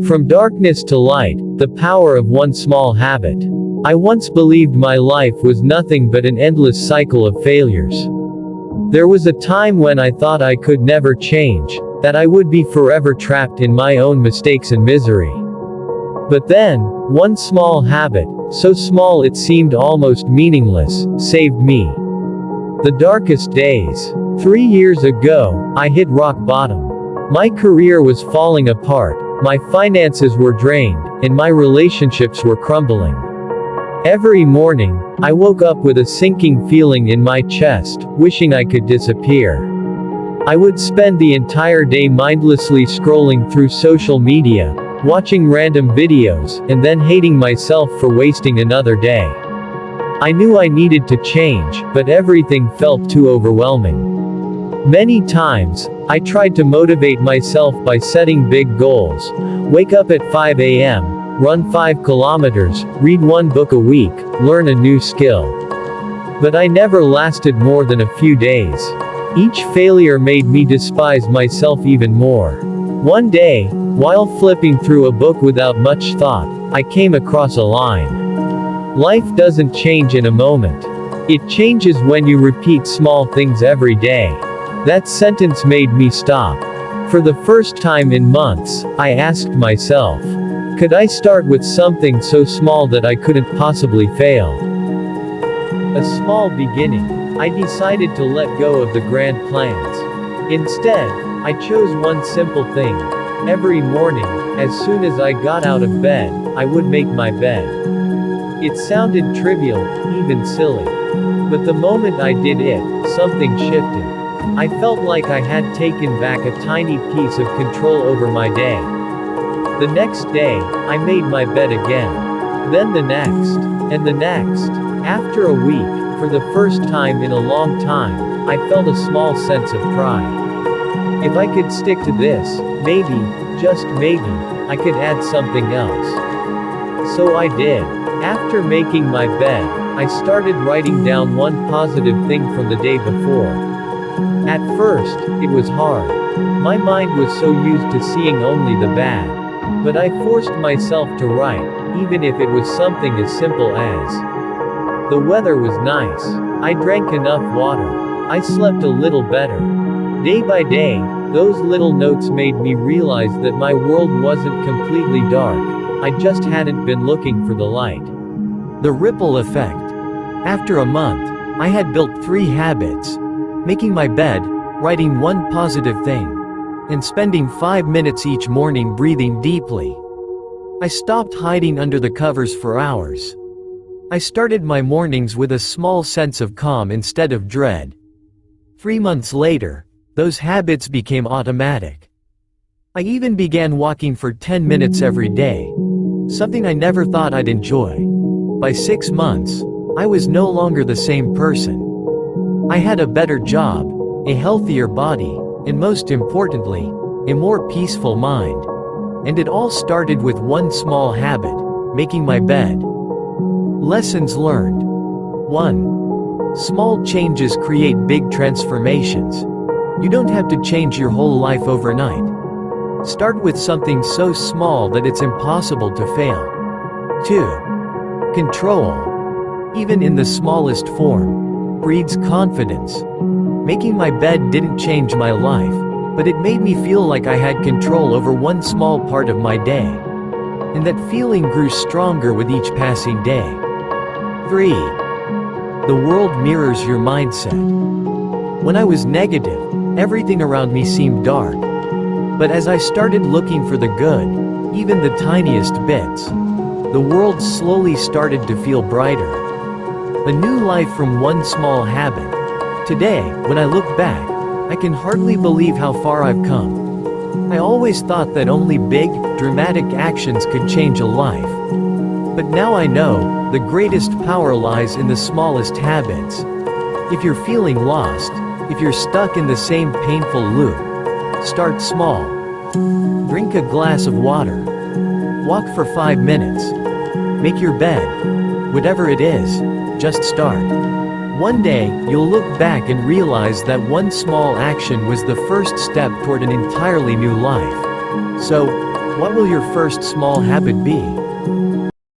From darkness to light, the power of one small habit. I once believed my life was nothing but an endless cycle of failures. There was a time when I thought I could never change, that I would be forever trapped in my own mistakes and misery. But then, one small habit, so small it seemed almost meaningless, saved me. The darkest days. 3 years ago, I hit rock bottom. My career was falling apart, my finances were drained, and my relationships were crumbling. Every morning, I woke up with a sinking feeling in my chest, wishing I could disappear. I would spend the entire day mindlessly scrolling through social media, watching random videos, and then hating myself for wasting another day. I knew I needed to change, but everything felt too overwhelming. Many times, I tried to motivate myself by setting big goals. Wake up at 5 a.m., run 5 kilometers, read 1 book a week, learn a new skill. But I never lasted more than a few days. Each failure made me despise myself even more. One day, while flipping through a book without much thought, I came across a line. Life doesn't change in a moment. It changes when you repeat small things every day. That sentence made me stop. For the first time in months, I asked myself, could I start with something so small that I couldn't possibly fail? A small beginning. I decided to let go of the grand plans. Instead, I chose one simple thing. Every morning, as soon as I got out of bed, I would make my bed. It sounded trivial, even silly. But the moment I did it, something shifted. I felt like I had taken back a tiny piece of control over my day. The next day, I made my bed again. Then the next. And the next. After a week, for the first time in a long time, I felt a small sense of pride. If I could stick to this, maybe, just maybe, I could add something else. So I did. After making my bed, I started writing down one positive thing from the day before. At first, it was hard. My mind was so used to seeing only the bad. But I forced myself to write, even if it was something as simple as, the weather was nice. I drank enough water. I slept a little better. Day by day, those little notes made me realize that my world wasn't completely dark. I just hadn't been looking for the light. The ripple effect. After a month, I had built 3 habits. Making my bed, writing one positive thing, and spending 5 minutes each morning breathing deeply. I stopped hiding under the covers for hours. I started my mornings with a small sense of calm instead of dread. 3 months later, those habits became automatic. I even began walking for 10 minutes every day, something I never thought I'd enjoy. By 6 months, I was no longer the same person. I had a better job, a healthier body, and most importantly, a more peaceful mind. And it all started with one small habit, making my bed. Lessons learned. 1. Small changes create big transformations. You don't have to change your whole life overnight. Start with something so small that it's impossible to fail. 2. Control. Even in the smallest form, breeds confidence. Making my bed didn't change my life, but it made me feel like I had control over one small part of my day. And that feeling grew stronger with each passing day. 3. The world mirrors your mindset. When I was negative, everything around me seemed dark. But as I started looking for the good, even the tiniest bits, the world slowly started to feel brighter. A new life from one small habit. Today, when I look back, I can hardly believe how far I've come. I always thought that only big, dramatic actions could change a life. But now I know, the greatest power lies in the smallest habits. If you're feeling lost, if you're stuck in the same painful loop, start small. Drink a glass of water. Walk for 5 minutes. Make your bed. Whatever it is, just start. One day, you'll look back and realize that one small action was the first step toward an entirely new life. So, What will your first small habit be?